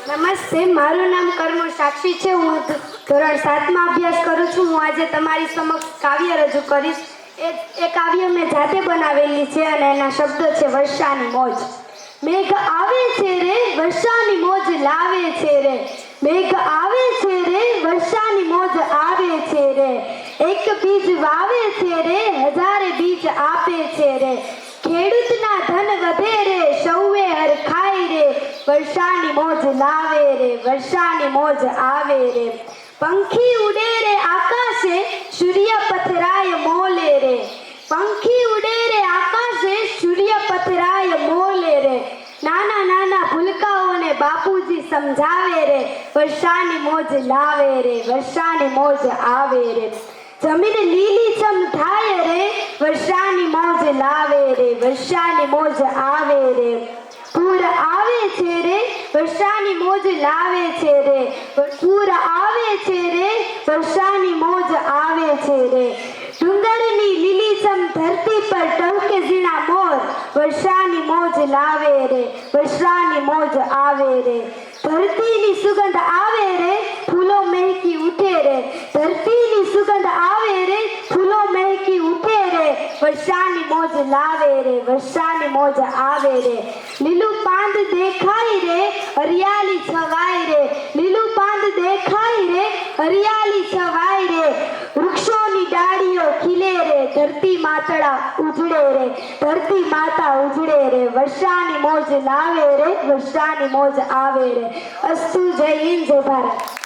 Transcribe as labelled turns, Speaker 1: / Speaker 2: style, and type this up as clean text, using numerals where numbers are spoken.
Speaker 1: નમસ્તે, મારું નામ કર્મો સાક્ષી છે. હું ધોરણ 7માં અભ્યાસ કરું છું. હું આજે તમારી સમક્ષ કાવ્ય રજૂ કરીશ. એ કાવ્ય મેં જાતે બનાવેલી છે અને એના શબ્દો છે વર્ષાની મોજ. મેઘ આવે છે રે, વર્ષાની મોજ લાવે છે રે. મેઘ આવે છે રે, વર્ષાની મોજ આવે છે રે. એક બીજ વાવે છે રે, હજારે બીજ આપે છે રે. ખેડૂતના ધન વધે રે, સૌએ હરખાય રે. વર્ષાની મોજ લાવે રે, વર્ષાની મોજ આવે રે. પંખી ઉડે રે આકાશે, સૂર્ય પથરાય મોલે રે. પંખી ઉડે રે આકાશે, સૂર્ય પથરાય મોલે રે. નાના નાના ભૂલકાઓને બાપુજી સમજાવે રે. વર્ષાની મોજ લાવે રે, વર્ષાની મોજ આવે રે. જમીન લીલીછમ થાય રે, વર્ષાની મોજ લાવે રે. વર્ષાની મોજ આવે રે. પૂર આવે છે રે, વર્ષાની મોજ લાવે છે રે. પૂર આવે છે રે, વર્ષાની મોજ આવે છે રે. ડુંગરની લીલીછમ ધરતી પર ટહુકે ઝીણા મોર. વર્ષાની મોજ લાવે રે, વર્ષાની મોજ આવે રે. ધરતીની સુગંધ આવે રે, ફૂલો મહેકી ઉઠે રે. ધરતીની સુગંધ આવે રે, ફૂલો મહેકી ઉઠે રે. વર્ષાની મોજ લાવે રે, વર્ષાની મોજ આવે રે. લીલું પાંદ દેખાય રે, હરિયાળી છવાય રે. લીલું પાંદ દેખાય રે, હરિયાળી છવાય રે. વૃક્ષોની ડાળીઓ ખીલે રે, ધરતી માતળા ઉજળે રે. ધરતી માતા ઉજળે રે. વર્ષાની મોજ લાવે રે, વર્ષાની મોજ આવે રે. અસ્તુ, જય હિન્દ, જય ભારત.